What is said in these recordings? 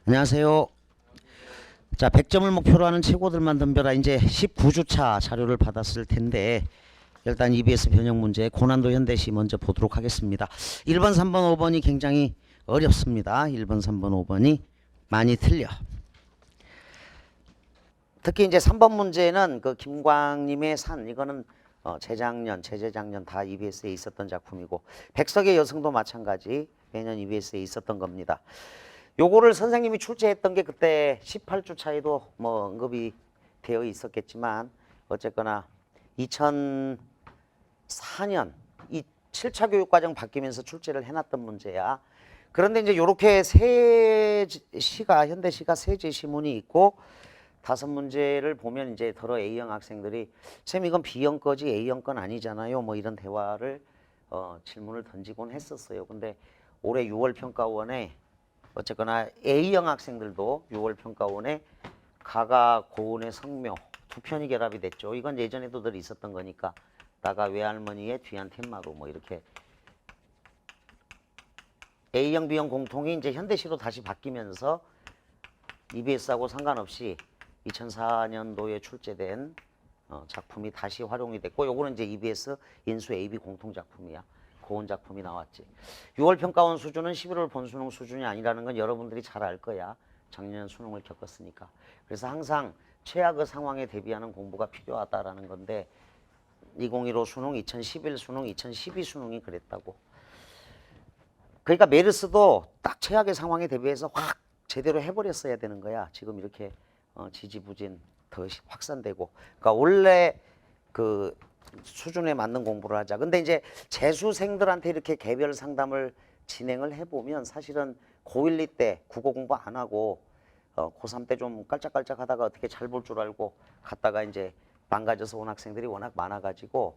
안녕하세요. 자, 100점을 목표로 하는 최고들만 덤벼라. 이제 19주차 자료를 받았을 텐데 일단 EBS 변형 문제 고난도 현대시 먼저 보도록 하겠습니다. 1번, 3번, 5번이 굉장히 어렵습니다. 1번, 3번, 5번이 많이 틀려. 특히 이제 3번 문제는 그 김광림의 산, 이거는 재작년, 재재작년 다 EBS에 있었던 작품이고, 백석의 여성도 마찬가지 매년 EBS에 있었던 겁니다. 요거를 선생님이 출제했던 게 그때 18주 차에도 뭐 언급이 되어 있었겠지만, 어쨌거나 2004년 이 7차 교육과정 바뀌면서 출제를 해놨던 문제야. 그런데 이제 요렇게 현대시가 세 제시문이 있고 5문제를 보면 이제 더러 A형 학생들이 쌤 이건 B형 거지 A형 건 아니잖아요, 뭐 이런 대화를 질문을 던지곤 했었어요. 근데 올해 6월 평가원에 어쨌거나 A형 학생들도 6월 평가원에 가가 고운의 성묘 두 편이 결합이 됐죠. 이건 예전에도 늘 있었던 거니까 나가 외할머니의 뒤한 텐마루 뭐 이렇게 A형 B형 공통이 이제 현대시로 다시 바뀌면서 EBS하고 상관없이 2004년도에 출제된 작품이 다시 활용이 됐고, 요거는 이제 EBS 인수 AB 공통 작품이야. 고온 작품이 나왔지. 6월 평가원 수준은 11월 본수능 수준이 아니라는 건 여러분들이 잘 알 거야. 작년 수능을 겪었으니까. 그래서 항상 최악의 상황에 대비하는 공부가 필요하다라는 건데 2015 수능, 2011 수능, 2012 수능이 그랬다고. 그러니까 메르스도 딱 최악의 상황에 대비해서 확 제대로 해버렸어야 되는 거야. 지금 이렇게 지지부진 더 확산되고. 그러니까 원래 그 수준에 맞는 공부를 하자. 근데 이제 재수생들한테 이렇게 개별 상담을 진행을 해보면 사실은 고1, 2 때 국어 공부 안 하고 고3 때 좀 깔짝깔짝 하다가 어떻게 잘 볼 줄 알고 갔다가 이제 망가져서 온 학생들이 워낙 많아가지고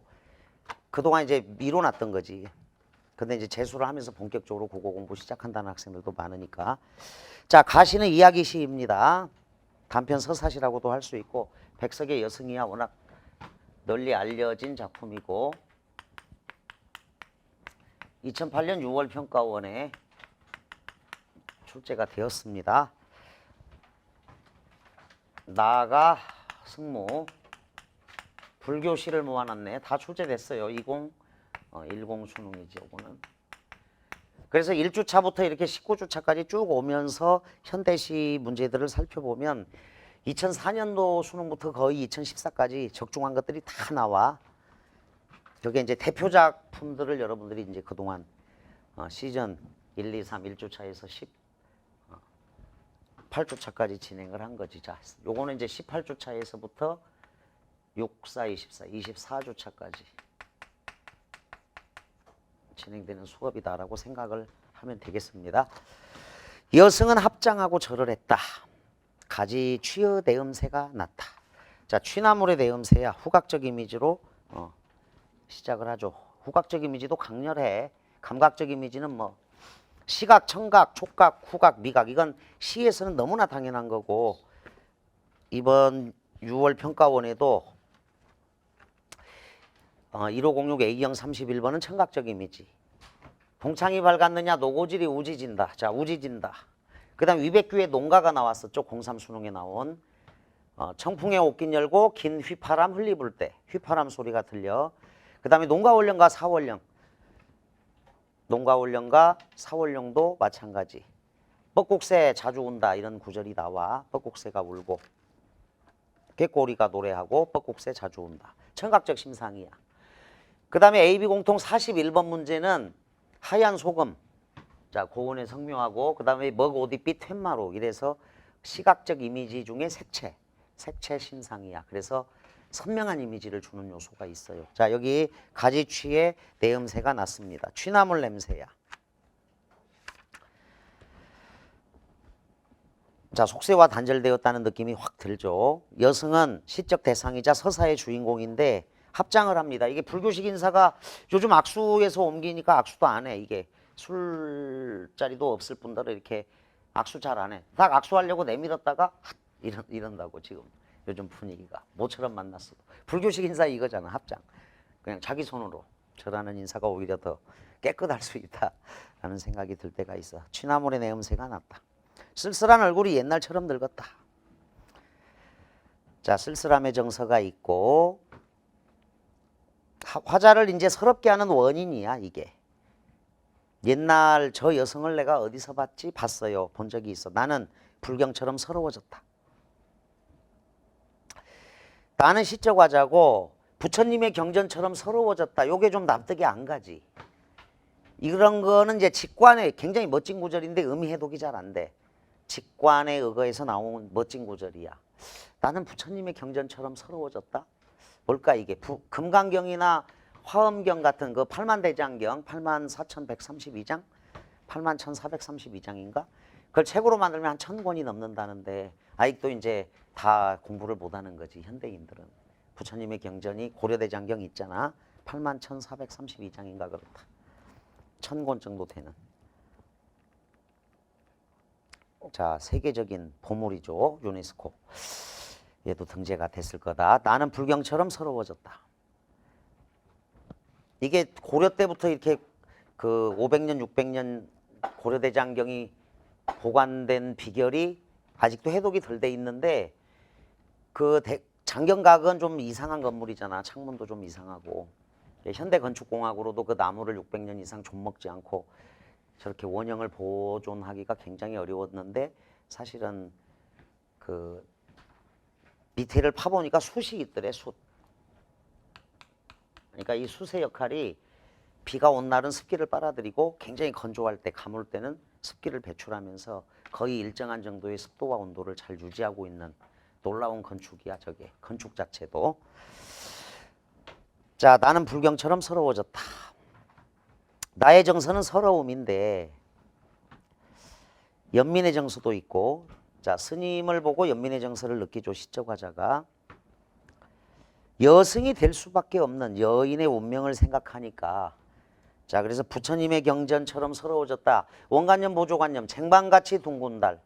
그동안 이제 미뤄놨던 거지. 근데 이제 재수를 하면서 본격적으로 국어 공부 시작한다는 학생들도 많으니까. 자, 가시는 이야기시입니다. 단편 서사시라고도 할 수 있고, 백석의 여성이야 워낙 널리 알려진 작품이고, 2008년 6월 평가원에 출제가 되었습니다. 나가 승무 불교시를 모아놨네. 다 출제됐어요. 10 수능이지 요거는. 그래서 1주차부터 이렇게 19주차까지 쭉 오면서 현대시 문제들을 살펴보면 2004년도 수능부터 거의 2014까지 적중한 것들이 다 나와. 저게 이제 대표 작품들을 여러분들이 이제 그동안 시즌 1, 2, 3, 1주차에서 18주차까지 진행을 한 거지. 자, 요거는 이제 18주차에서부터 6, 4, 24, 24주차까지 진행되는 수업이다라고 생각을 하면 되겠습니다. 여성은 합장하고 절을 했다. 가지 취의 내음새가 났다. 자, 취나물의 내음새야 후각적 이미지로 시작을 하죠. 후각적 이미지도 강렬해. 감각적 이미지는 뭐 시각, 청각, 촉각, 후각, 미각, 이건 시에서는 너무나 당연한 거고, 이번 6월 평가원에도 1506 A형 31번은 청각적 이미지. 동창이 밝았느냐 노고질이 우지진다. 자, 우지진다. 그 다음 위백규의 농가가 나왔었죠. 03 수능에 나온. 청풍의 옷깃 열고 긴 휘파람 흘리불 때 휘파람 소리가 들려. 그 다음에 농가원령과 사원령. 농가원령과 사원령도 마찬가지. 뻐국새 자주 운다 이런 구절이 나와. 뻐국새가 울고 개꼬리가 노래하고 뻐국새 자주 운다. 청각적 심상이야. 그 다음에 AB 공통 41번 문제는 하얀 소금, 자 고운의 성묘하고, 그 다음에 먹옷입빛 텐마루, 이래서 시각적 이미지 중에 색채 심상이야. 그래서 선명한 이미지를 주는 요소가 있어요. 자, 여기 가지취의 내음새가 났습니다. 취나물 냄새야. 자, 속세와 단절되었다는 느낌이 확 들죠. 여성은 시적 대상이자 서사의 주인공인데 합장을 합니다. 이게 불교식 인사가 요즘 악수에서 옮기니까 악수도 안 해. 이게 술자리도 없을 뿐더러 이렇게 악수 잘 안 해. 딱 악수하려고 내밀었다가 이런다고 지금 요즘 분위기가. 모처럼 만났어도. 불교식 인사 이거잖아, 합장. 그냥 자기 손으로 절하는 인사가 오히려 더 깨끗할 수 있다라는 생각이 들 때가 있어. 취나물의 내음새가 났다. 쓸쓸한 얼굴이 옛날처럼 늙었다. 자, 쓸쓸함의 정서가 있고 화자를 이제 서럽게 하는 원인이야 이게. 옛날 저 여성을 내가 어디서 봤지? 봤어요. 본 적이 있어. 나는 불경처럼 서러워졌다. 나는 시적 화자고 부처님의 경전처럼 서러워졌다. 요게 좀 납득이 안 가지. 이런 거는 이제 직관에 굉장히 멋진 구절인데 의미 해독이 잘 안 돼. 직관에 의거해서 나온 멋진 구절이야. 나는 부처님의 경전처럼 서러워졌다. 뭘까 이게? 금강경이나 화엄경 같은 그 8만대장경 84,132장 81,432장인가? 그걸 책으로 만들면 한 1000권이 넘는다는데 아직도 이제 다 공부를 못하는 거지 현대인들은. 부처님의 경전이 고려대장경 있잖아. 81,432장인가 그렇다. 1000권 정도 되는. 자, 세계적인 보물이죠. 유네스코. 얘도 등재가 됐을 거다. 나는 불경처럼 서러워졌다. 이게 고려 때부터 이렇게 그 500년, 600년 고려대장경이 보관된 비결이 아직도 해독이 덜 돼 있는데 그 장경각은 좀 이상한 건물이잖아. 창문도 좀 이상하고. 현대건축공학으로도 그 나무를 600년 이상 좀먹지 않고 저렇게 원형을 보존하기가 굉장히 어려웠는데 사실은 그 밑에를 파보니까 숯이 있더래. 숯. 그러니까 이 숯의 역할이 비가 온 날은 습기를 빨아들이고 굉장히 건조할 때 가물 때는 습기를 배출하면서 거의 일정한 정도의 습도와 온도를 잘 유지하고 있는 놀라운 건축이야. 저게 건축 자체도. 자, 나는 불경처럼 서러워졌다. 나의 정서는 서러움인데 연민의 정서도 있고, 자, 스님을 보고 연민의 정서를 느끼죠. 시적 화자가. 여승이 될 수밖에 없는 여인의 운명을 생각하니까, 자, 그래서 부처님의 경전처럼 서러워졌다. 원관념, 보조관념, 쟁반같이 둥근 달,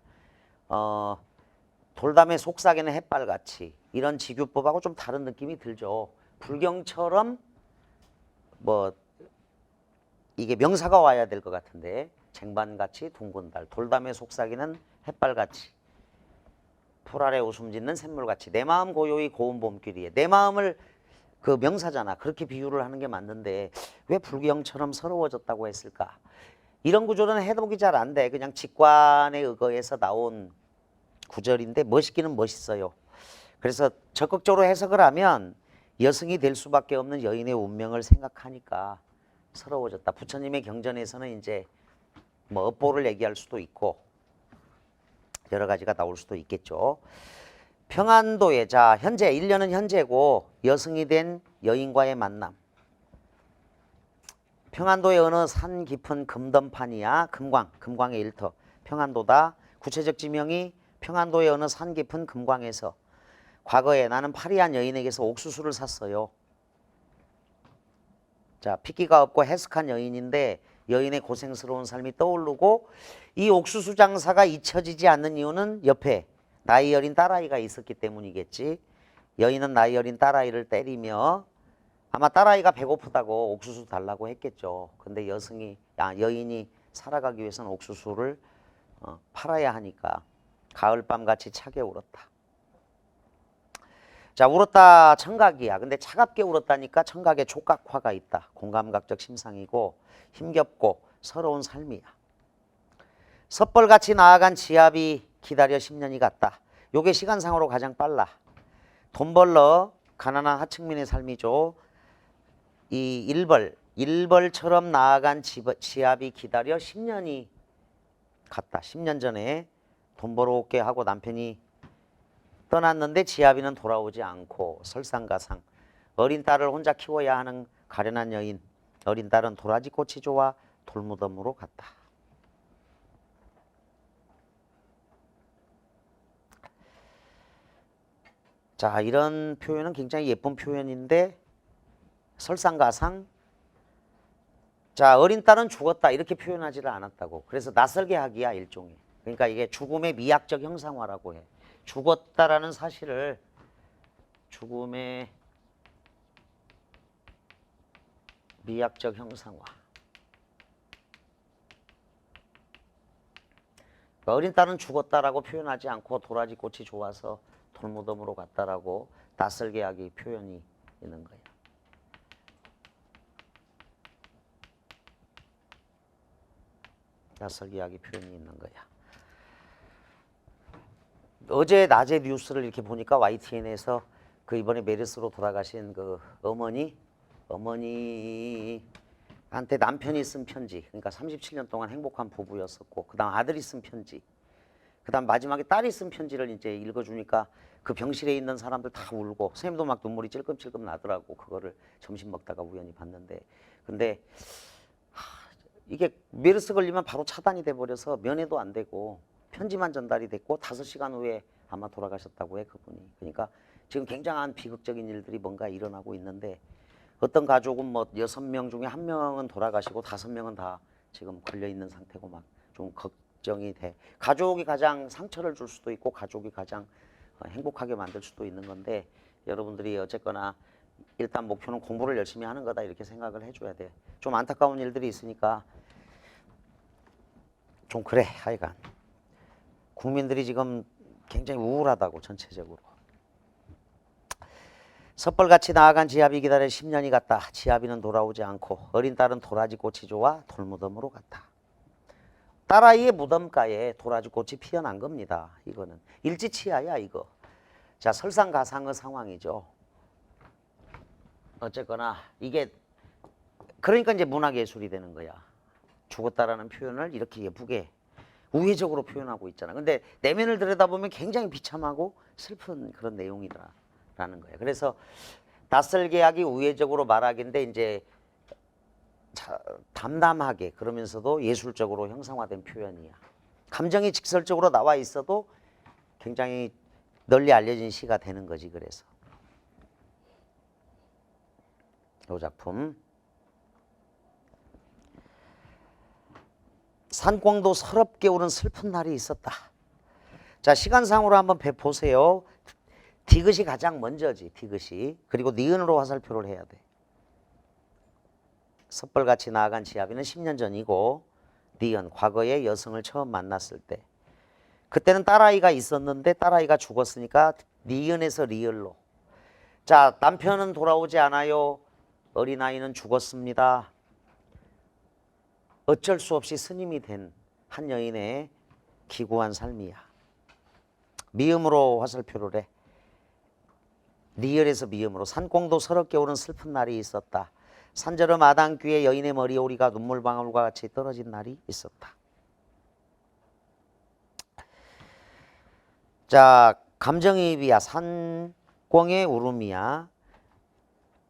돌담의 속삭이는 햇발같이, 이런 지규법하고 좀 다른 느낌이 들죠. 불경처럼 뭐 이게 명사가 와야 될 것 같은데, 쟁반같이 둥근 달, 돌담에 속삭이는 햇발같이, 풀 아래 웃음 짓는 샘물같이, 내 마음 고요히 고운 봄길이에. 내 마음을 그 명사잖아. 그렇게 비유를 하는 게 맞는데 왜 불경처럼 서러워졌다고 했을까? 이런 구절은 해독이 잘 안 돼. 그냥 직관에 의거해서 나온 구절인데 멋있기는 멋있어요. 그래서 적극적으로 해석을 하면 여승이 될 수밖에 없는 여인의 운명을 생각하니까 서러워졌다. 부처님의 경전에서는 이제 뭐 업보를 얘기할 수도 있고 여러 가지가 나올 수도 있겠죠. 평안도에, 자, 현재 1년은 현재고 여승이 된 여인과의 만남. 평안도의 어느 산 깊은 금덤판이야. 금광의 일터. 평안도다. 구체적 지명이 평안도의 어느 산 깊은 금광에서 과거에 나는 파리한 여인에게서 옥수수를 샀어요. 자, 핏기가 없고 해석한 여인인데 여인의 고생스러운 삶이 떠오르고, 이 옥수수 장사가 잊혀지지 않는 이유는 옆에 나이 어린 딸아이가 있었기 때문이겠지. 여인은 나이 어린 딸아이를 때리며 아마 딸아이가 배고프다고 옥수수 달라고 했겠죠. 근데 여인이 살아가기 위해서는 옥수수를 팔아야 하니까 가을밤같이 차게 울었다. 자, 울었다 청각이야. 근데 차갑게 울었다니까 청각에 촉각화가 있다. 공감각적 심상이고 힘겹고 서러운 삶이야. 섣벌같이 나아간 지압이 기다려 10년이 갔다. 요게 시간상으로 가장 빨라. 돈 벌러 가난한 하층민의 삶이죠. 이 일벌처럼 나아간 지압이 기다려 10년이 갔다. 10년 전에 돈 벌어올게 하고 남편이 떠났는데 지압이는 돌아오지 않고 설상가상. 어린 딸을 혼자 키워야 하는 가련한 여인. 어린 딸은 도라지꽃이 좋아 돌무덤으로 갔다. 자, 이런 표현은 굉장히 예쁜 표현인데 설상가상. 자, 어린 딸은 죽었다 이렇게 표현하지를 않았다고. 그래서 낯설게 하기야 일종의. 그러니까 이게 죽음의 미학적 형상화라고 해. 죽었다라는 사실을 죽음의 미학적 형상화. 어린 딸은 죽었다라고 표현하지 않고 도라지 꽃이 좋아서 돌무덤으로 갔다라고 낯설게하기 표현이 있는 거예요. 낯설게하기 표현이 있는 거야. 어제 낮에 뉴스를 이렇게 보니까 YTN에서 그 이번에 메르스로 돌아가신 그 어머니한테 남편이 쓴 편지, 그러니까 37년 동안 행복한 부부였었고, 그 다음 아들이 쓴 편지, 그 다음 마지막에 딸이 쓴 편지를 이제 읽어주니까 그 병실에 있는 사람들 다 울고, 선생님도 막 눈물이 찔끔찔끔 나더라고. 그거를 점심 먹다가 우연히 봤는데. 근데 이게 메르스 걸리면 바로 차단이 돼버려서 면회도 안 되고 편지만 전달이 됐고 5시간 후에 아마 돌아가셨다고 해, 그분이. 그러니까 지금 굉장한 비극적인 일들이 뭔가 일어나고 있는데, 어떤 가족은 뭐 6명 중에 1명은 돌아가시고 5명은 다 지금 걸려있는 상태고 막 좀 걱정이 돼. 가족이 가장 상처를 줄 수도 있고 가족이 가장 행복하게 만들 수도 있는 건데, 여러분들이 어쨌거나 일단 목표는 공부를 열심히 하는 거다 이렇게 생각을 해줘야 돼. 좀 안타까운 일들이 있으니까 좀 그래. 하여간 국민들이 지금 굉장히 우울하다고, 전체적으로. 섣벌같이 나아간 지아비 기다려 10년이 갔다. 지아비는 돌아오지 않고 어린 딸은 도라지 꽃이 좋아 돌무덤으로 갔다. 딸아이의 무덤가에 도라지 꽃이 피어난 겁니다. 이거는 일지치하야 이거. 자, 설상가상의 상황이죠. 어쨌거나 이게 그러니까 이제 문학예술이 되는 거야. 죽었다라는 표현을 이렇게 예쁘게 우회적으로 표현하고 있잖아. 근데 내면을 들여다보면 굉장히 비참하고 슬픈 그런 내용이라는 거예요. 그래서 낯설게 하기 우회적으로 말하기인데 이제 담담하게, 그러면서도 예술적으로 형상화된 표현이야. 감정이 직설적으로 나와 있어도 굉장히 널리 알려진 시가 되는 거지. 그래서 이 작품 산광도 서럽게 우는 슬픈 날이 있었다. 자, 시간상으로 한번 보세요. 디귿이 가장 먼저지. 디귿이. 그리고 니은으로 화살표를 해야 돼. 섣벌같이 나아간 지아비는 10년 전이고, 니은 과거에 여성을 처음 만났을 때, 그때는 딸아이가 있었는데 딸아이가 죽었으니까 니은에서 리을로. 자, 남편은 돌아오지 않아요. 어린아이는 죽었습니다. 어쩔 수 없이 스님이 된 한 여인의 기구한 삶이야. 미음으로 화살표를 해. 리을에서 미음으로. 산공도 서럽게 오는 슬픈 날이 있었다. 산저러 마당귀에 여인의 머리오리가 눈물방울과 같이 떨어진 날이 있었다. 자, 감정이입이야. 산공의 울음이야.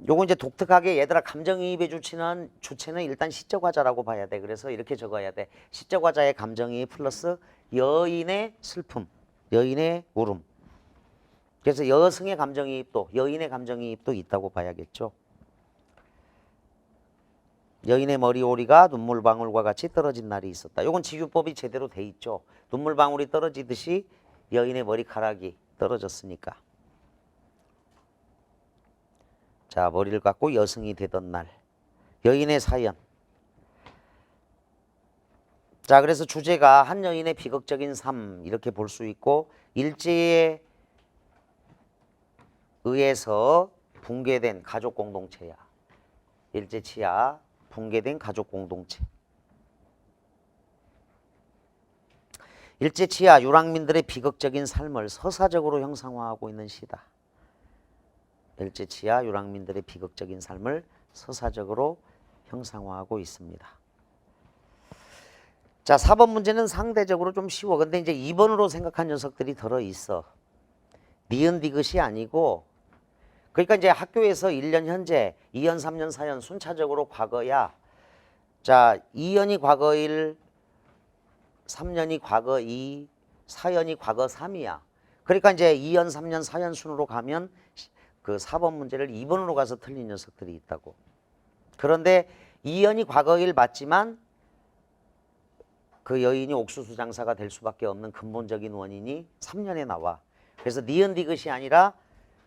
요거 이제 독특하게, 얘들아 감정이입의 주체는 일단 시적화자라고 봐야 돼. 그래서 이렇게 적어야 돼. 시적화자의 감정이입 플러스 여인의 슬픔, 여인의 울음. 그래서 여성의 감정이입도, 여인의 감정이입도 있다고 봐야겠죠. 여인의 머리오리가 눈물방울과 같이 떨어진 날이 있었다. 요건 지규법이 제대로 돼 있죠. 눈물방울이 떨어지듯이 여인의 머리카락이 떨어졌으니까. 자, 머리를 깎고 여성이 되던 날. 여인의 사연. 자, 그래서 주제가 한 여인의 비극적인 삶 이렇게 볼 수 있고, 일제에 의해서 붕괴된 가족 공동체야. 일제치하 붕괴된 가족 공동체. 일제치하 유랑민들의 비극적인 삶을 서사적으로 형상화하고 있는 시다. 일제치하 유랑민들의 비극적인 삶을 서사적으로 형상화하고 있습니다. 자, 4번 문제는 상대적으로 좀 쉬워. 근데 이제 2번으로 생각한 녀석들이 들어있어. 니은 디귿이 아니고, 그러니까 이제 학교에서 1년 현재, 2년, 3년, 4년 순차적으로 과거야. 자, 2년이 과거 1, 3년이 과거 2, 4년이 과거 3이야. 그러니까 이제 2년, 3년, 4년 순으로 가면 그 4번 문제를 2번으로 가서 틀린 녀석들이 있다고. 그런데 2년이 과거 1 맞지만 그 여인이 옥수수 장사가 될 수밖에 없는 근본적인 원인이 3년에 나와. 그래서 니은 디귿이 아니라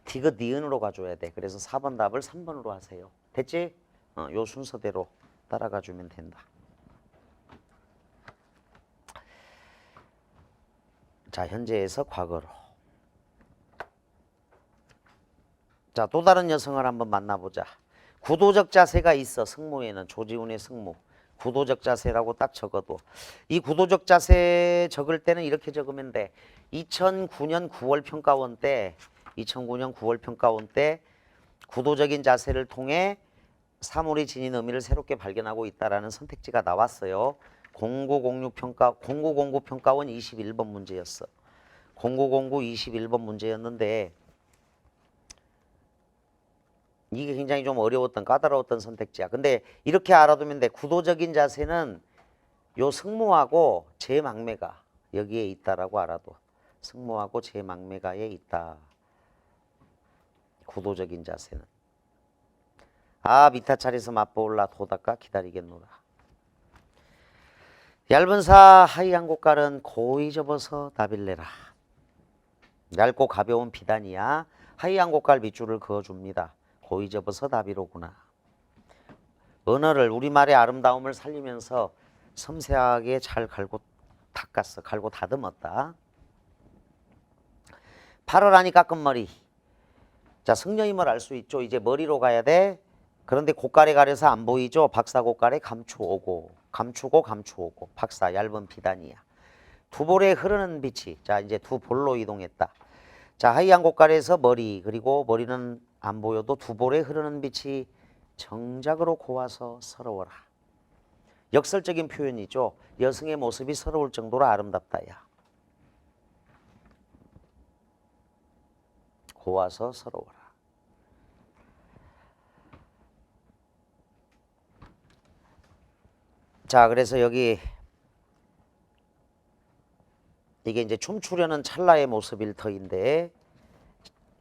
디귿 니은으로 가줘야 돼. 그래서 4번 답을 3번으로 하세요. 됐지? 요 순서대로 따라가 주면 된다. 자, 현재에서 과거로. 자, 또 다른 여성을 한번 만나보자. 구도적 자세가 있어. 승모에는 조지훈의 승모. 구도적 자세라고 딱 적어도 이 구도적 자세 적을 때는 이렇게 적으면 돼. 2009년 9월 평가원 때 구도적인 자세를 통해 사물이 지닌 의미를 새롭게 발견하고 있다라는 선택지가 나왔어요. 0909 평가원 21번 문제였어. 0909 21번 문제였는데 이게 굉장히 좀 어려웠던 까다로웠던 선택지야. 근데 이렇게 알아두면 돼. 구도적인 자세는 요 승모하고 제망매가 여기에 있다라고 알아도. 승모하고 제망매가에 있다. 구도적인 자세는. 아, 미타 차례서 맛보올라 도닦아 기다리겠노라. 얇은 사 하이한 곳깔은 고이 접어서 다빌래라. 얇고 가벼운 비단이야. 하이한 곳깔 밑줄을 그어줍니다. 고이 접어서 다비로구나. 언어를 우리말의 아름다움을 살리면서 섬세하게 잘 갈고 닦았어. 갈고 다듬었다. 8월 하니 깎은 머리. 자, 승려임을 알 수 있죠. 이제 머리로 가야 돼. 그런데 고깔에 가려서 안 보이죠. 박사 고깔에 감추고 박사 얇은 비단이야. 두 볼에 흐르는 빛이. 자, 이제 두 볼로 이동했다. 자, 하이한 고깔에서 머리, 그리고 머리는 안 보여도 두 볼에 흐르는 빛이 정작으로 고와서 서러워라. 역설적인 표현이죠. 여성의 모습이 서러울 정도로 아름답다야. 고와서 서러워라. 자, 그래서 여기 이게 이제 춤추려는 찰나의 모습일 터인데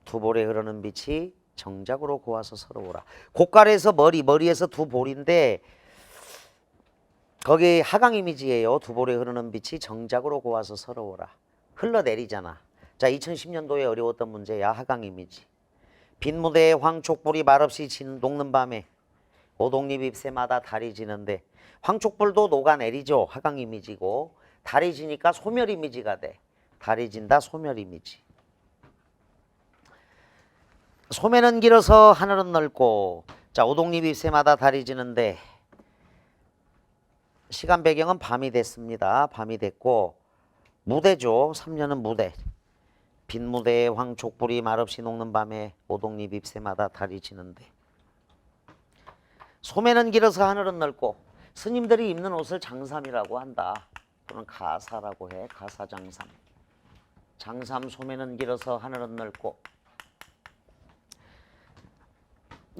두 볼에 흐르는 빛이 정작으로 고와서 서러워라. 고깔에서 머리에서 두 볼인데 거기 하강 이미지예요. 두 볼에 흐르는 빛이 정작으로 고와서 서러워라. 흘러내리잖아. 자, 2010년도에 어려웠던 문제야. 하강 이미지. 빈 무대에 황촉불이 말없이 녹는 밤에 오동잎 잎새마다 달이 지는데 황촉불도 녹아내리죠. 하강 이미지고 달이 지니까 소멸 이미지가 돼. 달이 진다 소멸 이미지. 소매는 길어서 하늘은 넓고 자, 오동잎 잎새마다 달이 지는데 시간 배경은 밤이 됐습니다. 밤이 됐고 무대죠. 3년은 무대. 빈 무대에 황촉불이 말없이 녹는 밤에 오동잎 잎새마다 달이 지는데 소매는 길어서 하늘은 넓고 스님들이 입는 옷을 장삼이라고 한다. 또는 가사라고 해. 가사장삼. 장삼 소매는 길어서 하늘은 넓고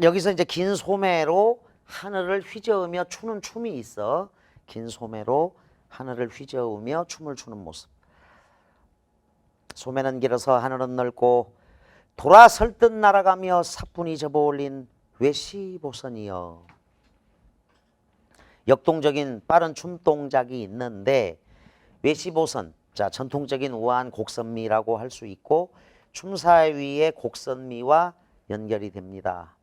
여기서 이제 긴 소매로 하늘을 휘저으며 추는 춤이 있어. 긴 소매로 하늘을 휘저으며 춤을 추는 모습. 소매는 길어서 하늘은 넓고 돌아설 듯 날아가며 사뿐히 접어올린 외시보선이여. 역동적인 빠른 춤 동작이 있는데 외시보선, 자, 전통적인 우아한 곡선미라고 할 수 있고 춤사위의 곡선미와 연결이 됩니다.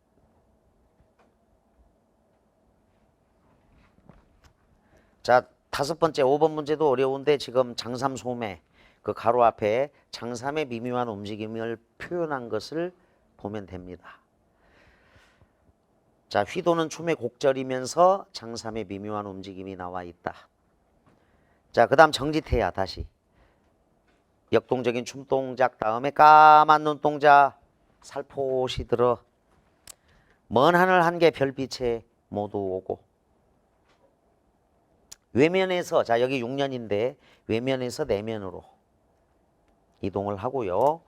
자, 5번째 5번 문제도 어려운데 지금 장삼 소매 그 가로 앞에 장삼의 미묘한 움직임을 표현한 것을 보면 됩니다. 자, 휘도는 춤의 곡절이면서 장삼의 미묘한 움직임이 나와 있다. 자, 그 다음 정지태야. 다시 역동적인 춤 동작 다음에 까만 눈동자 살포시 들어 먼 하늘 한 개 별빛에 모두 오고 외면에서 자, 여기 6년인데 외면에서 내면으로 이동을 하고요.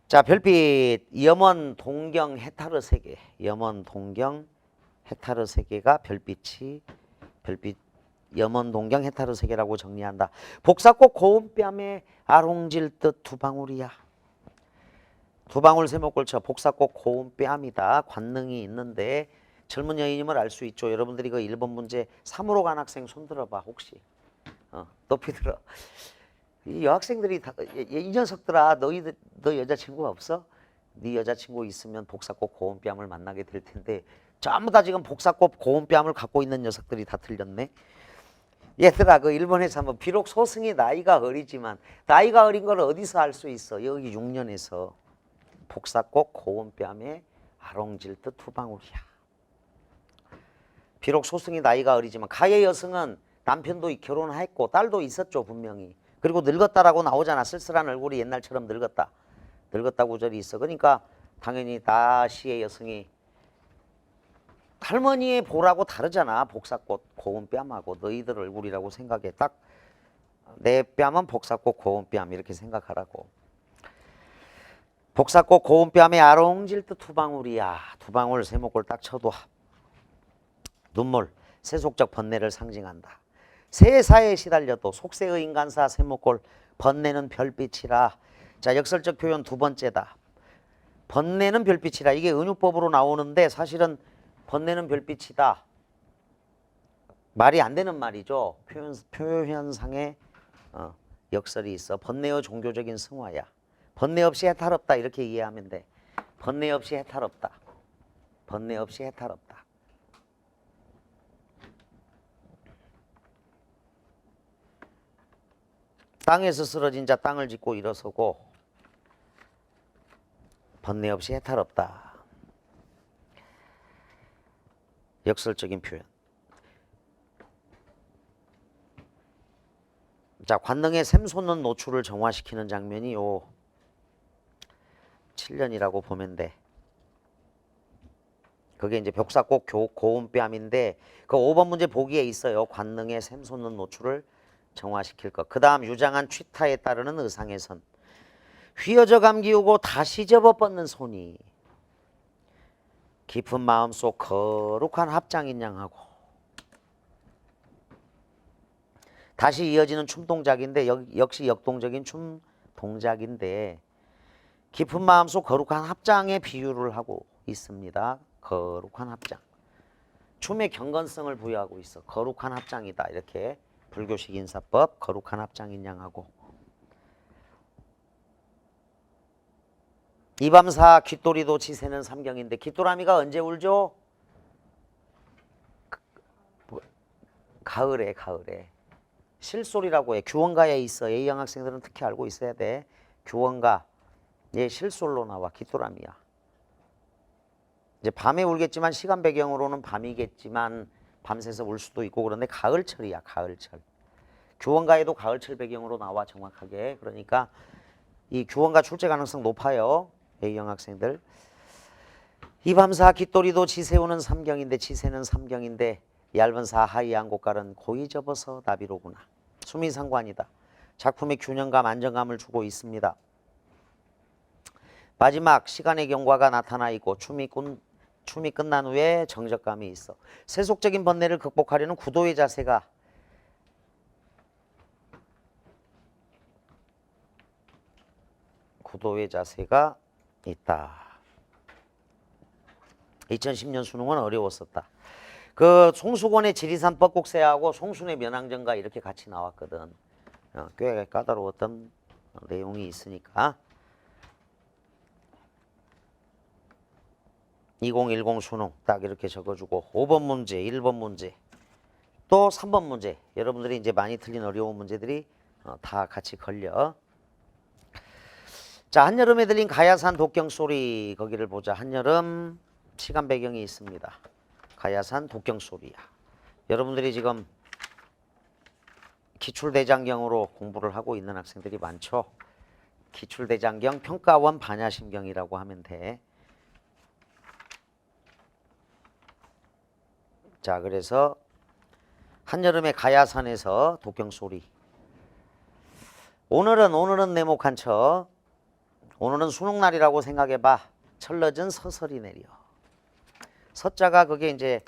자, 별빛 염원 동경 해타르 세계. 염원 동경 해타르 세계가 별빛 염원 동경 해타르 세계라고 정리한다. 복사꽃 고운뺨에 아롱질 듯 두 방울이야. 두 방울 세목골쳐 복사꽃 고운뺨이다. 관능이 있는데 젊은 여인임을 알 수 있죠. 여러분들이 그 1번 문제 3으로 간 학생 손 들어봐. 혹시 높이 들어. 이 여학생들이 다, 이 녀석들아, 너 여자친구 없어? 네 여자친구 있으면 복사꽃 고운뺨을 만나게 될 텐데 전부 다 지금 복사꽃 고운뺨을 갖고 있는 녀석들이 다 틀렸네. 얘들아 그 일본에서 한번 비록 소승이 나이가 어리지만 나이가 어린 걸 어디서 알 수 있어? 여기 6년에서 복사꽃 고운뺨에 아롱질듯 투방울이야. 비록 소승이 나이가 어리지만 가의 여성은 남편도 결혼했고 딸도 있었죠 분명히. 그리고 늙었다라고 나오잖아. 쓸쓸한 얼굴이 옛날처럼 늙었다. 늙었다 구절이 있어. 그러니까 당연히 나시의 여성이 할머니의 보라고 다르잖아. 복사꽃 고운뺨하고 너희들 얼굴이라고 생각해. 딱 내 뺨은 복사꽃 고운뺨 이렇게 생각하라고. 복사꽃 고운뺨에 아롱질듯 투방울이야. 투방울 세모골 딱 쳐도 눈물 세속적 번뇌를 상징한다. 세사에 시달려도 속세의 인간사 세모골 번뇌는 별빛이라. 자 역설적 표현 두 번째다. 번뇌는 별빛이라. 이게 은유법으로 나오는데 사실은 번뇌는 별빛이다. 말이 안 되는 말이죠. 표현상의 역설이 있어. 번뇌의 종교적인 승화야. 번뇌 없이 해탈없다 이렇게 이해하면 돼. 번뇌 없이 해탈없다. 번뇌 없이 해탈없다. 땅에서 쓰러진 자 땅을 짚고 일어서고 번뇌 없이 해탈없다. 역설적인 표현. 자 관능의 샘솟는 노출을 정화시키는 장면이 요 7년이라고 보면 돼. 그게 이제 벽사꽃 고운뺨인데 그 5번 문제 보기에 있어요. 관능의 샘솟는 노출을 정화시킬 것. 그 다음 유장한 취타에 따르는 의상에선 휘어져 감기우고 다시 접어 뻗는 손이 깊은 마음속 거룩한 합장인 양하고 다시 이어지는 춤 동작인데 역시 역동적인 춤 동작인데 깊은 마음속 거룩한 합장에 비유를 하고 있습니다. 거룩한 합장. 춤의 경건성을 부여하고 있어. 거룩한 합장이다. 이렇게 불교식 인사법 거룩한 합장인 양하고 이밤사 귓도리도 지새는 삼경인데 귓도라미가 언제 울죠? 가을에 실솔이라고 해. 규원가에 있어. A형 학생들은 특히 알고 있어야 돼. 규원가. 얘 실솔로 나와. 귓도라미야. 이제 밤에 울겠지만 시간 배경으로는 밤이겠지만 밤새서 울 수도 있고 그런데 가을철이야. 가을철. 규원가에도 가을철 배경으로 나와 정확하게. 그러니까 이 규원가 출제 가능성 높아요. A형 학생들. 이밤사 깃도리도 지새우는 삼경인데 지새는 삼경인데 얇은 사하이 한곡갈은 고이 접어서 나비로구나. 수미상관이다. 작품의 균형감 안정감을 주고 있습니다. 마지막 시간의 경과가 나타나 있고 춤이 끝난 후에 정적감이 있어. 세속적인 번뇌를 극복하려는 구도의 자세가 있다. 2010년 수능은 어려웠었다. 그 송수권의 지리산 뻐국새하고 송순의 면왕전가 이렇게 같이 나왔거든. 꽤 까다로웠던 내용이 있으니까. 2010 수능 딱 이렇게 적어주고 5번 문제, 1번 문제, 또 3번 문제. 여러분들이 이제 많이 틀린 어려운 문제들이 다 같이 걸려. 자, 한여름에 들린 가야산 독경소리 거기를 보자. 한여름 시간 배경이 있습니다. 가야산 독경소리야. 여러분들이 지금 기출대장경으로 공부를 하고 있는 학생들이 많죠. 기출대장경 평가원 반야심경이라고 하면 돼. 자, 그래서 한여름의 가야산에서 독경소리. 오늘은 네모칸 척. 오늘은 수능날이라고 생각해봐. 철러진 서설이 내려. 서자가 그게 이제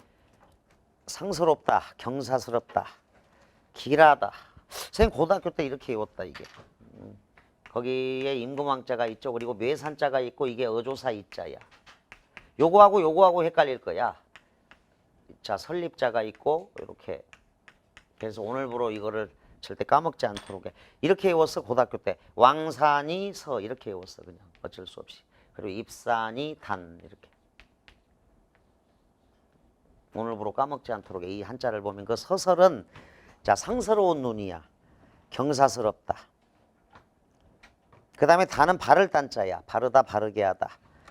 상스럽다, 경사스럽다, 길하다. 선생님 고등학교 때 이렇게 외웠다 이게. 거기에 임금왕자가 있죠. 그리고 묘산자가 있고 이게 어조사 이자야. 요거하고 헷갈릴 거야. 자, 설립자가 있고 이렇게. 그래서 오늘부로 이거를 절대 까먹지 않도록 해. 이렇게 외웠어 고등학교 때. 왕산이 서 이렇게 외웠어 그냥 어쩔 수 없이. 그리고 입산이 단 이렇게. 오늘부로 까먹지 않도록 이 한자를 보면 그 서설은 자, 상서로운 눈이야. 경사스럽다. 그 다음에 단은 바를 단자야. 바르다, 바르게 하다.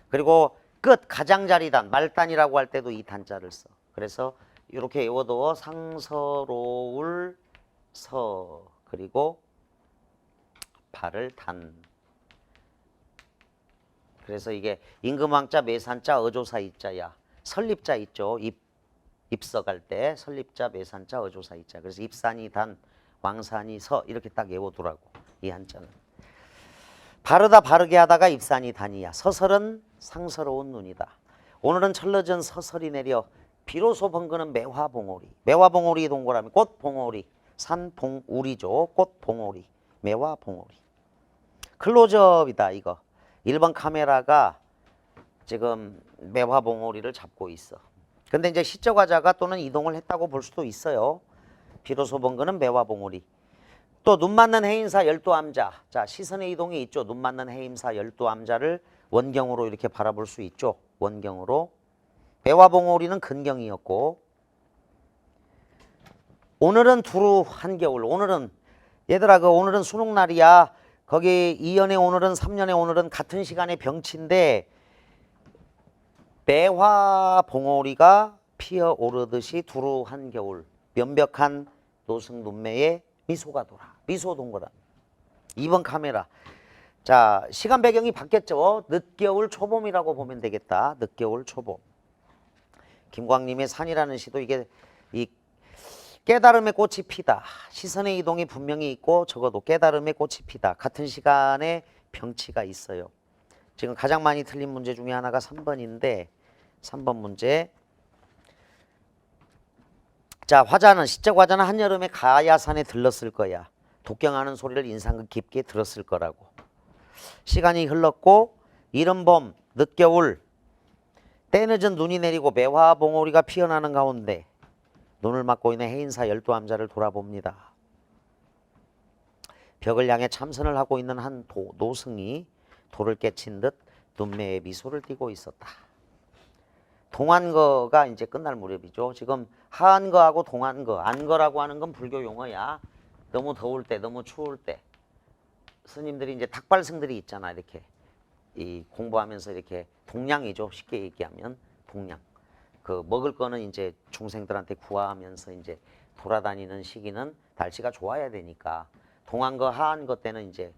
그리고 끝, 가장자리단, 말단이라고 할 때도 이 단자를 써. 그래서 이렇게 외워둬. 상서로울 서, 그리고 바를 단. 그래서 이게 임금왕자, 매산자, 어조사 이자야. 설립자 있죠. 입석할 때 설립자, 매산자, 어조사 이자. 그래서 입산이 단, 왕산이 서 이렇게 딱 외워두라고. 이 한자는. 바르다, 바르게 하다가 입산이 단이야. 서설은 상서로운 눈이다. 오늘은 철러전 서설이 내려 비로소 번거는 매화봉오리. 매화봉오리 동그라미 꽃봉오리. 산봉우리죠. 꽃봉오리. 매화봉오리. 클로즈업이다 이거. 1번 카메라가 지금 매화봉오리를 잡고 있어. 근데 이제 시적 화자가 또는 이동을 했다고 볼 수도 있어요. 비로소 번거는 매화봉오리. 또 눈 맞는 해인사 열두암자. 자, 시선의 이동이 있죠. 눈 맞는 해인사 열두암자를 원경으로 이렇게 바라볼 수 있죠. 원경으로. 매화봉오리는 근경이었고, 오늘은 두루 한겨울. 오늘은 얘들아 그 오늘은 수능날이야. 거기 2년의 오늘은 3년의 오늘은 같은 시간에 병치인데 매화봉오리가 피어오르듯이 두루 한겨울. 면벽한 노승 눈매에 미소가 돌아. 미소 동그라. 2번 카메라. 자, 시간 배경이 바뀌었죠. 늦겨울 초봄이라고 보면 되겠다. 늦겨울 초봄. 김광림의 산이라는 시도 이게 이 깨달음의 꽃이 피다. 시선의 이동이 분명히 있고 적어도 깨달음의 꽃이 피다. 같은 시간에 병치가 있어요. 지금 가장 많이 틀린 문제 중에 하나가 3번인데 3번 문제. 자, 화자는 시적 화자는 한여름에 가야산에 들렀을 거야. 독경하는 소리를 인상 깊게 들었을 거라고. 시간이 흘렀고 이른 봄, 늦겨울, 때늦은 눈이 내리고 매화봉오리가 피어나는 가운데 눈을 막고 있는 해인사 열두암자를 돌아봅니다. 벽을 향해 참선을 하고 있는 한 노승이 돌을 깨친 듯 눈매에 미소를 띠고 있었다. 동안거가 이제 끝날 무렵이죠. 지금 하안거하고 동안거, 안거라고 하는 건 불교 용어야. 너무 더울 때, 너무 추울 때 스님들이 이제 닭발승들이 있잖아. 이렇게 이 공부하면서 이렇게 동량이죠. 쉽게 얘기하면 동량. 그 먹을 거는 이제 중생들한테 구하면서 이제 돌아다니는 시기는 날씨가 좋아야 되니까 동안거, 하안거 때는 이제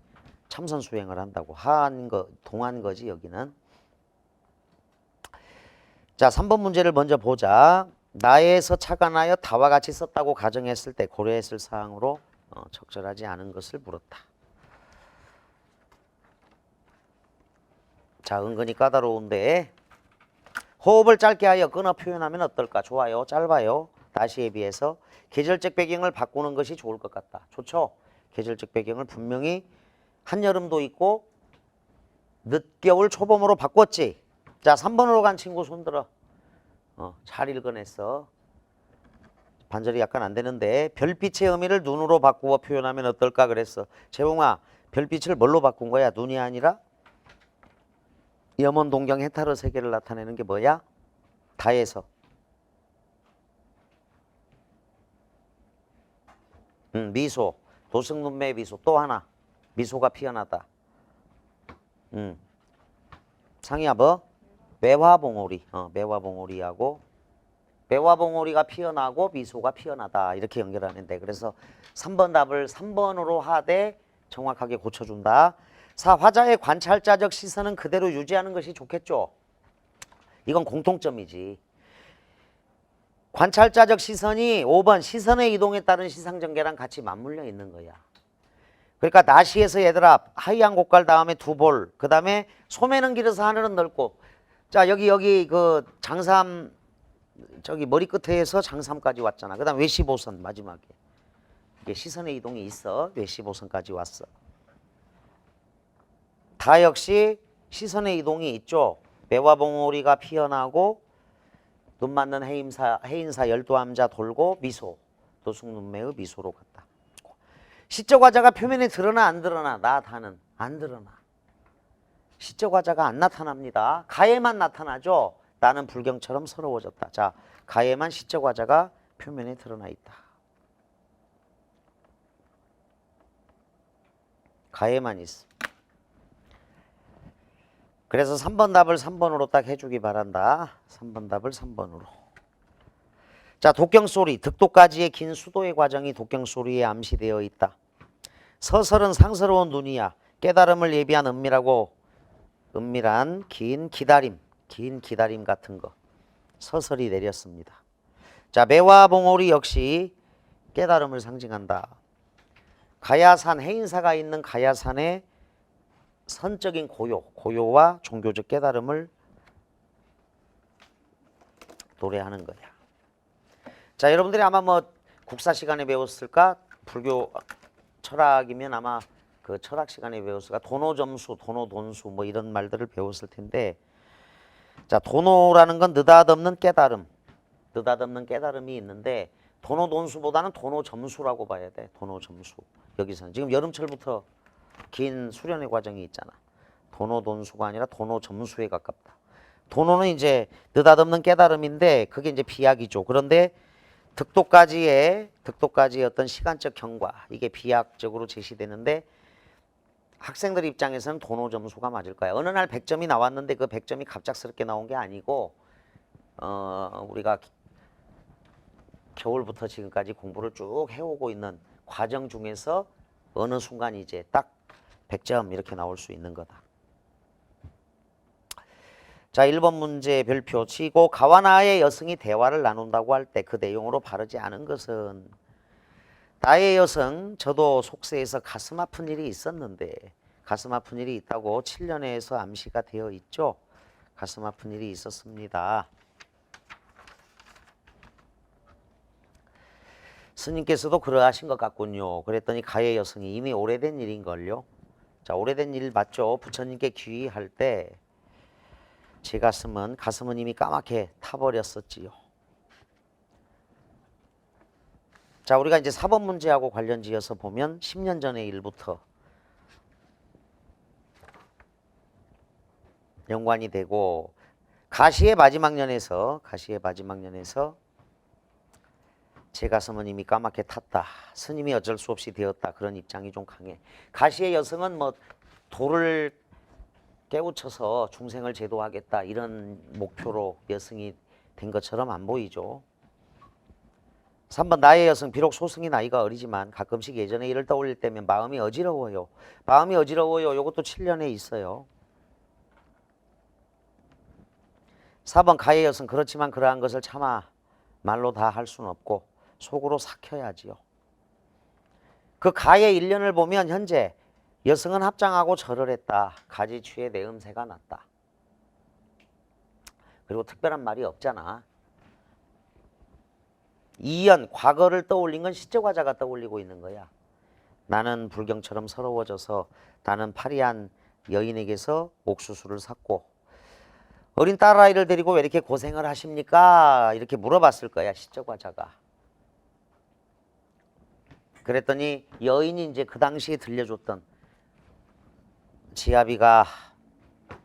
참선 수행을 한다고. 하안거, 동안거지 여기는. 자, 3번 문제를 먼저 보자. 나에서 차가 나여 다와 같이 썼다고 가정했을 때 고려했을 사항으로 적절하지 않은 것을 물었다. 자, 은근히 까다로운데 호흡을 짧게 하여 끊어 표현하면 어떨까? 좋아요. 짧아요. 다시에 비해서 계절적 배경을 바꾸는 것이 좋을 것 같다. 좋죠? 계절적 배경을 분명히 한여름도 있고 늦겨울 초봄으로 바꿨지. 자, 3번으로 간 친구 손들어. 잘 읽어냈어. 반절이 약간 안 되는데 별빛의 의미를 눈으로 바꾸어 표현하면 어떨까 그랬어. 재홍아, 별빛을 뭘로 바꾼 거야? 눈이 아니라? 염원 동경 해탈의 세계를 나타내는 게 뭐야? 다에서. 미소. 도승눈매의 미소. 또 하나. 미소가 피어나다. 상이야 뭐? 매화봉오리. 매화봉오리하고 매화봉오리가 피어나고 미소가 피어나다. 이렇게 연결하면 돼. 그래서 3번 답을 3번으로 하되 정확하게 고쳐준다. 4. 화자의 관찰자적 시선은 그대로 유지하는 것이 좋겠죠. 이건 공통점이지. 관찰자적 시선이 5번 시선의 이동에 따른 시상전개랑 같이 맞물려 있는 거야. 그러니까 나시에서 얘들아 하이한 곡갈 다음에 두 볼, 그 다음에 소매는 길어서 하늘은 넓고. 자, 여기 그 장삼 저기 머리 끝에서 장삼까지 왔잖아. 그 다음 외시보선 마지막에. 이게 시선의 이동이 있어. 외시보선까지 왔어. 다 역시 시선의 이동이 있죠. 매화봉오리가 피어나고 눈 맞는 해인사 열두암자 돌고 미소. 도승눈매의 미소로 갔다. 시적 화자가 표면에 드러나 안 드러나? 나 다는 안 드러나. 시적 화자가 안 나타납니다. 가에만 나타나죠. 나는 불경처럼 서러워졌다. 자, 가에만 시적 화자가 표면에 드러나 있다. 가에만 있어. 그래서 3번 답을 3번으로 딱 해주기 바란다. 3번 답을 3번으로. 자, 독경소리. 득도까지의 긴 수도의 과정이 독경소리에 암시되어 있다. 서설은 상스러운 눈이야. 깨달음을 예비한 은밀한 긴 기다림 같은 거. 서설이 내렸습니다. 자, 매와 봉오리 역시 깨달음을 상징한다. 가야산, 해인사가 있는 가야산의 선적인 고요와 종교적 깨달음을 노래하는 거야. 자, 여러분들이 아마 뭐 국사 시간에 배웠을까? 불교 철학이면 아마 그 철학 시간에 배웠을까? 도노점수, 도노돈수 뭐 이런 말들을 배웠을 텐데, 자, 도노라는 건 느닷없는 깨달음이 있는데, 도노돈수보다는 도노점수라고 봐야 돼. 도노점수. 여기서는 지금 여름철부터 긴 수련의 과정이 있잖아. 도노돈수가 아니라 도노점수에 가깝다. 도노는 이제 느닷없는 깨달음인데 그게 이제 비약이죠. 그런데 득도까지의 어떤 시간적 경과, 이게 비약적으로 제시되는데 학생들 입장에서는 도노점수가 맞을까요? 어느 날 100점이 나왔는데 그 100점이 갑작스럽게 나온 게 아니고 우리가 겨울부터 지금까지 공부를 쭉 해오고 있는 과정 중에서 어느 순간 이제 딱 100점 이렇게 나올 수 있는 거다. 자, 1번 문제 별표 치고 가와 나의 여성이 대화를 나눈다고 할 때 그 내용으로 바르지 않은 것은 나의 여성, 저도 속세에서 가슴 아픈 일이 있었는데 가슴 아픈 일이 있다고 7년에서 암시가 되어 있죠. 가슴 아픈 일이 있었습니다. 스님께서도 그러하신 것 같군요. 그랬더니 가의 여성이 이미 오래된 일인걸요. 자, 오래된 일 맞죠. 부처님께 귀의할 때 제 가슴은 이미 까맣게 타버렸었지요. 자, 우리가 이제 4번 문제하고 관련 지어서 보면 10년 전의 일부터 연관이 되고 가시의 마지막 년에서 제 가슴은 이미 까맣게 탔다. 스님이 어쩔 수 없이 되었다. 그런 입장이 좀 강해. 가시의 여성은 뭐 도를 깨우쳐서 중생을 제도하겠다 이런 목표로 여성이 된 것처럼 안 보이죠. 3번 나의 여성, 비록 소승이 나이가 어리지만 가끔씩 예전의 일을 떠올릴 때면 마음이 어지러워요. 이것도 7년에 있어요. 4번 가의 여성, 그렇지만 그러한 것을 차마 말로 다 할 수는 없고 속으로 삭혀야지요. 그 가의 일년을 보면 현재 여성은 합장하고 절을 했다. 가지취의 내음새가 났다. 그리고 특별한 말이 없잖아. 2연, 과거를 떠올린 건 시적화자가 떠올리고 있는 거야. 나는 불경처럼 서러워져서 나는 파리한 여인에게서 옥수수를 샀고 어린 딸아이를 데리고 왜 이렇게 고생을 하십니까? 이렇게 물어봤을 거야, 시적화자가. 그랬더니 여인이 이제 그 당시에 들려줬던 지아비가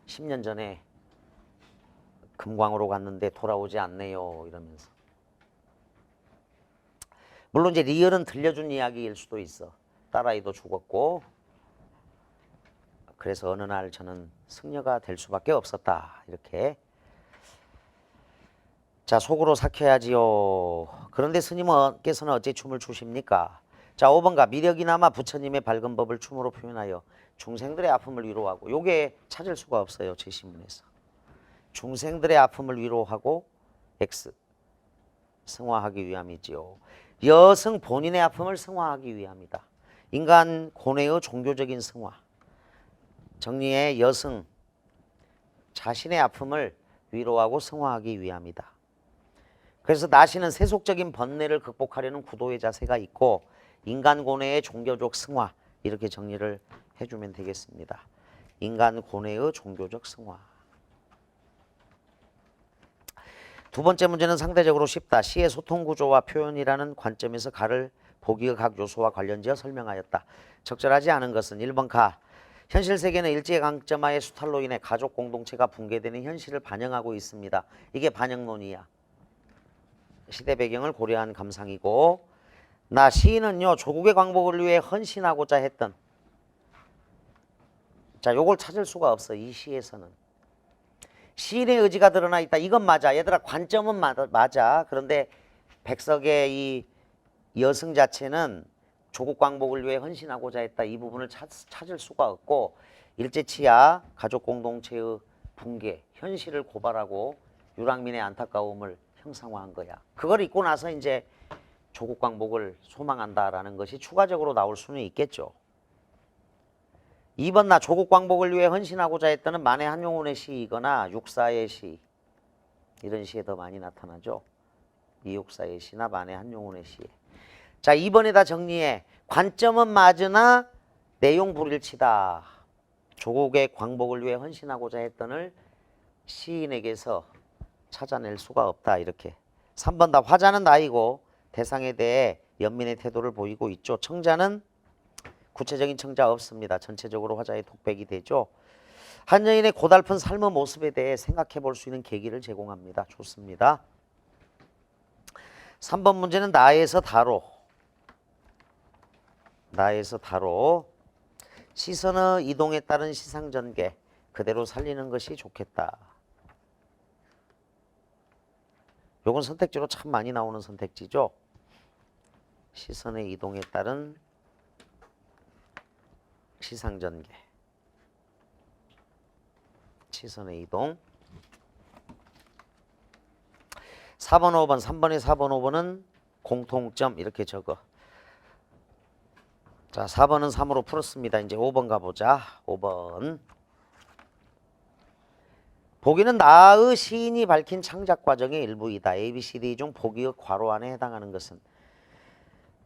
10년 전에 금광으로 갔는데 돌아오지 않네요. 이러면서. 물론 이제 리얼은 들려준 이야기일 수도 있어. 딸아이도 죽었고 그래서 어느 날 저는 승려가 될 수밖에 없었다. 이렇게. 자, 속으로 삭혀야지요. 그런데 스님께서는 어째 춤을 추십니까? 자, 5번가 미력이나마 부처님의 밝은 법을 춤으로 표현하여 중생들의 아픔을 위로하고, 요게 찾을 수가 없어요. 제 신문에서. 중생들의 아픔을 위로하고 X 승화하기 위함이지요. 여성 본인의 아픔을 승화하기 위함이다. 인간 고뇌의 종교적인 승화. 정리의 여성 자신의 아픔을 위로하고 승화하기 위함이다. 그래서 나시는 세속적인 번뇌를 극복하려는 구도의 자세가 있고 인간 고뇌의 종교적 승화, 이렇게 정리를 해주면 되겠습니다. 인간 고뇌의 종교적 승화. 두 번째 문제는 상대적으로 쉽다. 시의 소통 구조와 표현이라는 관점에서 가를 보기의 각 요소와 관련지어 설명하였다. 적절하지 않은 것은 1번 가. 현실 세계는 일제강점하의 수탈로 인해 가족 공동체가 붕괴되는 현실을 반영하고 있습니다. 이게 반영론이야. 시대 배경을 고려한 감상이고, 나 시인은요 조국의 광복을 위해 헌신하고자 했던 자, 요걸 찾을 수가 없어. 이 시에서는. 시인의 의지가 드러나 있다. 이건 맞아. 얘들아, 관점은 맞아. 그런데 백석의 이 여승 자체는 조국 광복을 위해 헌신하고자 했다. 이 부분을 찾을 수가 없고, 일제치하 가족 공동체의 붕괴, 현실을 고발하고 유랑민의 안타까움을 형상화한 거야. 그걸 읽고 나서 이제 조국 광복을 소망한다라는 것이 추가적으로 나올 수는 있겠죠. 2번 나 조국 광복을 위해 헌신하고자 했다는 만해 한용운의 시이거나 육사의 시, 이런 시에 더 많이 나타나죠. 이육사의 시나 만해 한용운의 시에. 자, 2번에다 정리해. 관점은 맞으나 내용 불일치다. 조국의 광복을 위해 헌신하고자 했던을 시인에게서 찾아낼 수가 없다. 이렇게. 3번 다 화자는 나이고 대상에 대해 연민의 태도를 보이고 있죠. 청자는 구체적인 청자 없습니다. 전체적으로 화자의 독백이 되죠. 한 여인의 고달픈 삶의 모습에 대해 생각해 볼 수 있는 계기를 제공합니다. 좋습니다. 3번 문제는 나에서 다로. 나에서 다로. 시선의 이동에 따른 시상전개. 그대로 살리는 것이 좋겠다. 요건 선택지로 참 많이 나오는 선택지죠. 시선의 이동에 따른 시상전개. 시선의 이동. 4번, 5번, 3번에 4번, 5번은 공통점 이렇게 적어. 자, 4번은 3으로 풀었습니다. 이제 5번 가보자. 5번. 보기는 나의 시인이 밝힌 창작 과정의 일부이다. ABCD 중 보기의 괄호 안에 해당하는 것은.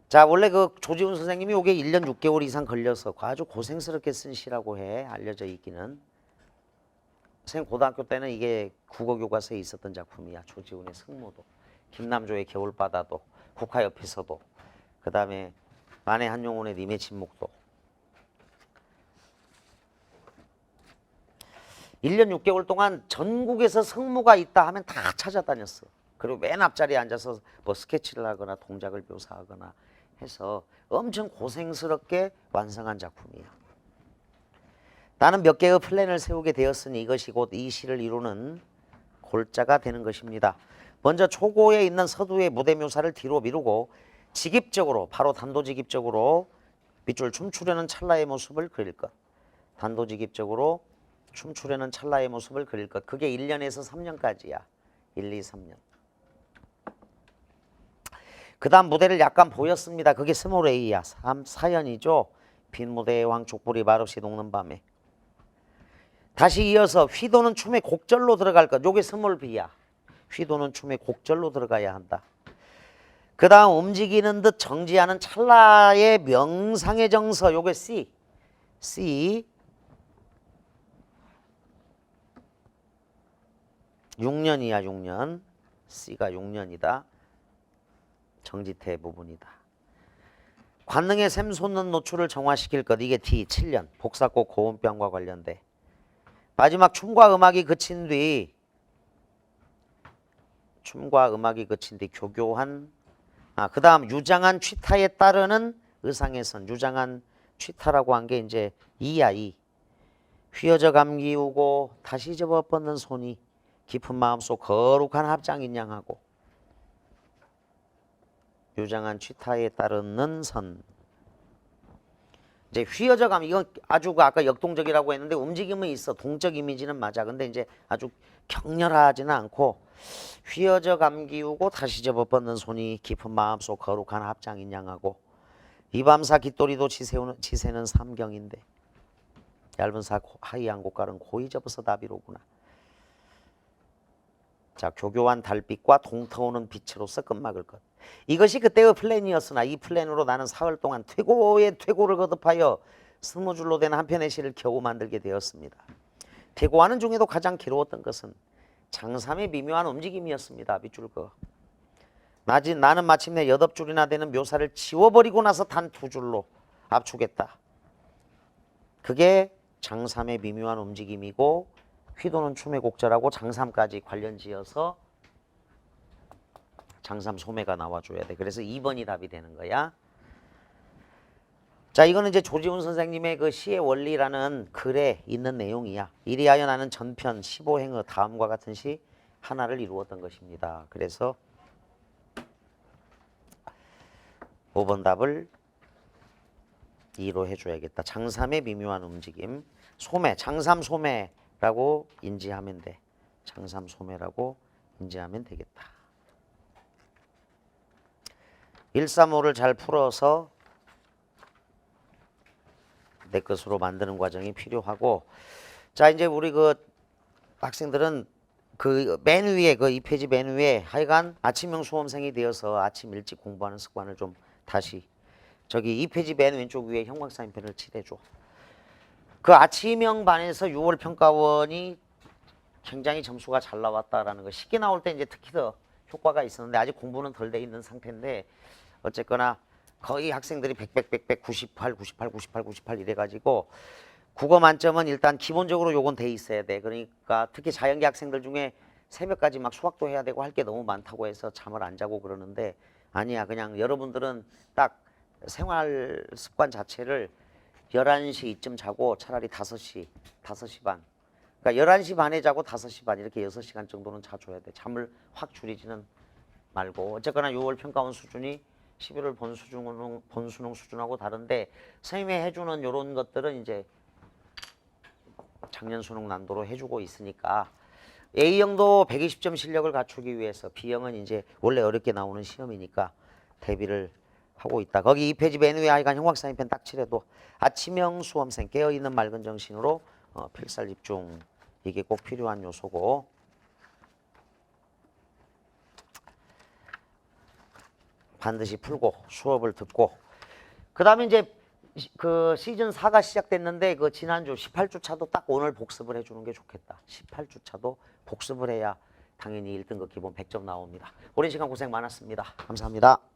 자, 원래 그 조지훈 선생님이 이게 1년 6개월 이상 걸려서 아주 고생스럽게 쓴 시라고 해. 알려져 있기는. 선생님 고등학교 때는 이게 국어교과서에 있었던 작품이야. 조지훈의 승무도, 김남조의 겨울바다도, 국화옆에서도, 그 다음에 만해 한용운의 님의 침묵도. 1년 6개월 동안 전국에서 성무가 있다 하면 다 찾아다녔어. 그리고 맨 앞자리에 앉아서 뭐 스케치를 하거나 동작을 묘사하거나 해서 엄청 고생스럽게 완성한 작품이야. 나는 몇 개의 플랜을 세우게 되었으니 이것이 곧 이 시를 이루는 골자가 되는 것입니다. 먼저 초고에 있는 서두의 무대 묘사를 뒤로 미루고 직입적으로, 바로 단도직입적으로 밑줄 춤추려는 찰나의 모습을 그릴 것. 단도직입적으로 춤추려는 찰나의 모습을 그릴 것. 그게 1년에서 3년까지야. 1, 2, 3년. 그 다음 무대를 약간 보였습니다. 그게 스몰A야. 4연이죠. 빈 무대의 왕 족불이 말없이 녹는 밤에. 다시 이어서 휘도는 춤의 곡절로 들어갈 것. 요게 스몰 B야. 휘도는 춤의 곡절로 들어가야 한다. 그 다음 움직이는 듯 정지하는 찰나의 명상의 정서. 요게 C. C. 6년이야. 6년. C가 6년이다. 정지태 부분이다. 관능의 샘 솟는 노출을 정화시킬 것. 이게 D. 7년. 복사꽃 고운병과 관련돼. 마지막 춤과 음악이 그친 뒤 교교한 그 다음 유장한 취타에 따르는 의상에선 유장한 취타라고 한 게 이제 이야. 이. 휘어져 감기우고 다시 접어뻗는 손이 깊은 마음속 거룩한 합장인 양하고 유장한 취타에 따르는 선. 이제 휘어져 감, 이건 아주 아까 역동적이라고 했는데 움직임은 있어. 동적 이미지는 맞아. 근데 이제 아주 격렬하지는 않고 휘어져 감기우고 다시 접어뻗는 손이 깊은 마음속 거룩한 합장인 양하고 이 밤사 깃돌이도 지새는 삼경인데 얇은 사 하이한 곳갈은 고이 접어서 나비로구나. 자, 교교한 달빛과 동터오는 빛으로서 끝막을 것. 이것이 그때의 플랜이었으나 이 플랜으로 나는 사흘 동안 퇴고의 퇴고를 거듭하여 20줄로 된 한 편의 시를 겨우 만들게 되었습니다. 퇴고하는 중에도 가장 괴로웠던 것은 장삼의 미묘한 움직임이었습니다. 밑줄 거. 나는 마침내 8줄이나 되는 묘사를 지워버리고 나서 단 2줄로 압축했다. 그게 장삼의 미묘한 움직임이고 휘도는 춤의 곡절하고 장삼까지 관련지어서 장삼 소매가 나와줘야 돼. 그래서 2번이 답이 되는 거야. 자, 이거는 이제 조지훈 선생님의 그 시의 원리라는 글에 있는 내용이야. 이리하여 나는 전편 15행의 다음과 같은 시 하나를 이루었던 것입니다. 그래서 5번 답을 2로 해줘야겠다. 장삼의 미묘한 움직임. 소매, 장삼소매라고 인지하면 돼. 장삼소매라고 인지하면 되겠다. 135를 잘 풀어서 내 것으로 만드는 과정이 필요하고, 자, 이제 우리 그 학생들은 그 맨 위에 그 2페이지 맨 위에 하여간 아침형 수험생이 되어서 아침 일찍 공부하는 습관을 좀 다시 저기 2페이지 맨 왼쪽 위에 형광 사인펜을 칠해줘. 그 아침형 반에서 6월 평가원이 굉장히 점수가 잘 나왔다라는 거. 시기 나올 때 이제 특히 더 효과가 있었는데 아직 공부는 덜 돼 있는 상태인데 어쨌거나 거의 학생들이 100, 98, 98, 98, 98 이래가지고 국어 만점은 일단 기본적으로 요건 돼 있어야 돼. 그러니까 특히 자연계 학생들 중에 새벽까지 막 수학도 해야 되고 할 게 너무 많다고 해서 잠을 안 자고 그러는데 아니야. 그냥 여러분들은 딱 생활 습관 자체를 11시 이쯤 자고 차라리 5시 반. 그러니까 11시 반에 자고 5시 반 이렇게 6시간 정도는 자줘야 돼. 잠을 확 줄이지는 말고. 어쨌거나 6월 평가원 수준이 11월 본수능 수준하고 다른데 선생님이 해주는 요런 것들은 이제 작년 수능 난도로 해주고 있으니까 A형도 120점 실력을 갖추기 위해서 B형은 이제 원래 어렵게 나오는 시험이니까 대비를 하고 있다. 거기 2페이지 맨 위에 하여간 형광 사인펜 딱 칠해도 아침형 수험생 깨어있는 맑은 정신으로 필살 집중 이게 꼭 필요한 요소고 반드시 풀고 수업을 듣고 그 다음에 이제 그 시즌 4가 시작됐는데 그 지난주 18주차도 딱 오늘 복습을 해주는 게 좋겠다. 18주차도 복습을 해야 당연히 1등급 기본 100점 나옵니다. 오랜 시간 고생 많았습니다. 감사합니다.